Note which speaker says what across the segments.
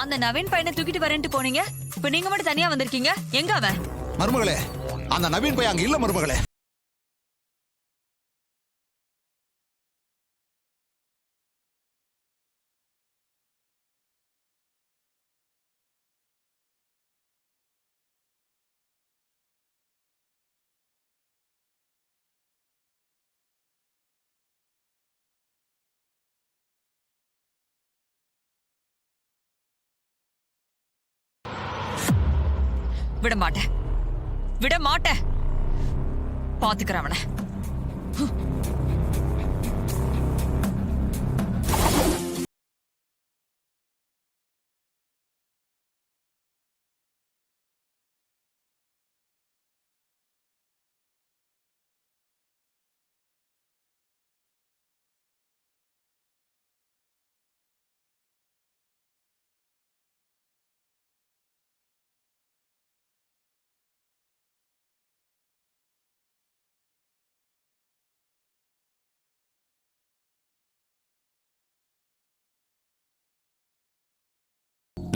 Speaker 1: அந்த நவீன் பையனை தூக்கிட்டு வரேன்ட்டு போனீங்க. இப்ப நீங்க மட்டும் தனியா வந்திருக்கீங்க. எங்க அவன்?
Speaker 2: மருமகளே, அந்த நவீன் பையன் அங்க இல்ல மருமகளே.
Speaker 1: விட மாட்டேன், விட மாட்டேன். பாத்துக்கிறேன் அவனை.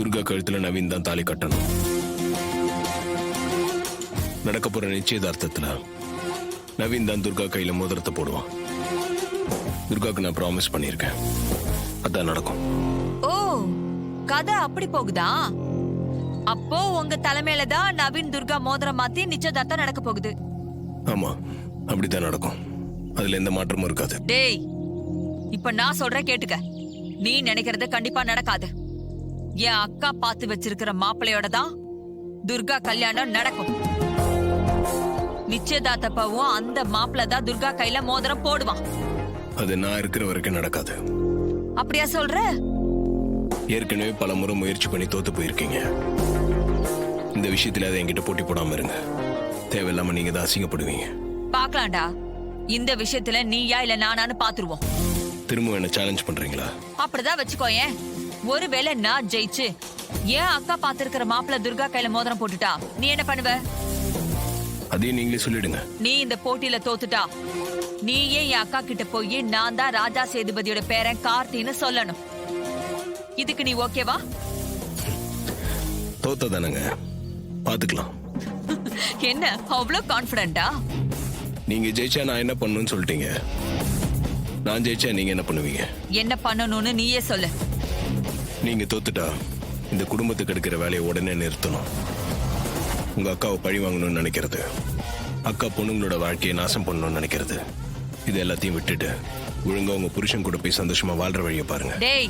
Speaker 3: துர்கா கழுத்துல நவீன் தான் தாலி கட்டணும். நடக்க போற நிச்சயதார்த்தத்துல நவீன் தான் துர்கா கையில மோதிரத்தை போடுவான். துர்காக்கு நான் ப்ராமிஸ் பண்ணிருக்கேன், அதான் நடக்கும்.
Speaker 1: ஓ, கதை அப்படி போகுதா? அப்போ உங்க தலைமையில தான் நவீன் துர்கா மோதிரம் மாத்தி நிச்சயதார்த்தம் நடக்க போகுது.
Speaker 3: ஆமா, அப்படித்தான் நடக்கும். அதுல எந்த மாற்றமும் இருக்காது.
Speaker 1: டேய், இப்ப நான் சொல்றேன் கேட்டுக்க. நீ நினைக்கிறது கண்டிப்பா நடக்காது. என் அக்கா பார்த்து வச்சிருக்கிற மாப்பிள்ளையோட தான் துர்கா கல்யாணம் நடக்கும். நிச்சயதார்த்தப்பவும் அந்த மாப்பிள்ளை தான் துர்கா கையில மோதிரம் போடுவான்.
Speaker 3: அது நான் இருக்கிற வரைக்கும் நடக்காது.
Speaker 1: அப்படியா சொல்ற?
Speaker 3: ஏற்கனவே பல முறை முயற்சி பண்ணி தோத்து போயிருக்கீங்க. இந்த விஷயத்துல அதை என்கிட்ட போட்டி போடாம இருங்க. தேவையில்லாம நீங்க தான் அசிங்கப்படுவீங்க.
Speaker 1: பாக்கலாம்டா, இந்த விஷயத்துல நீயா இல்ல நானான்னு பாத்துருவோம்.
Speaker 3: திரும்ப என்ன சேலஞ்ச் பண்றீங்களா?
Speaker 1: அப்படிதான் வச்சுக்கோயேன். ஒருவேளை நான் ஜெயிச்சு ஏன் அக்கா பாத்திருக்கிற மாப்பிள்ள துர்கா கையில மோதிரம் போட்டுட்டா நீ என்ன பண்ணுவ?
Speaker 3: அதையும் நீங்களே சொல்லிடுங்க.
Speaker 1: நீ இந்த போட்டியில தோத்துட்டா நீயே என் அக்கா கிட்ட போய் நான் தான் ராஜா சேதுபதியோட பேரன் கார்த்தின்னு சொல்லணும். இதுக்கு நீ ஓகேவா?
Speaker 3: தோத்ததானங்க, பாத்துக்கலாம்.
Speaker 1: என்ன அவ்வளவு கான்பிடண்டா?
Speaker 3: நீங்க ஜெயிச்சா நான் என்ன பண்ணணும்னு சொல்லிட்டீங்க. நான் ஜெயிச்சா நீங்க என்ன பண்ணுவீங்க?
Speaker 1: என்ன பண்ணணும்னு நீயே சொல்லு.
Speaker 3: நீங்க தோத்துட்டா இந்த குடும்பத்துக்கு எடுக்கிற வேலையை உடனே நிறுத்தணும். உங்க அக்காவை பழி வாங்கணும்னு நினைக்கிறது, அக்கா பொண்ணுங்களோட வாழ்க்கையை நாசம் பண்ணணும்னு நினைக்கிறது, இது எல்லாத்தையும் விட்டுட்டு ஒழுங்கா உங்க புருஷன் கூட போய் சந்தோஷமா வாழ்ற வழியை பாருங்க.
Speaker 1: டேய்,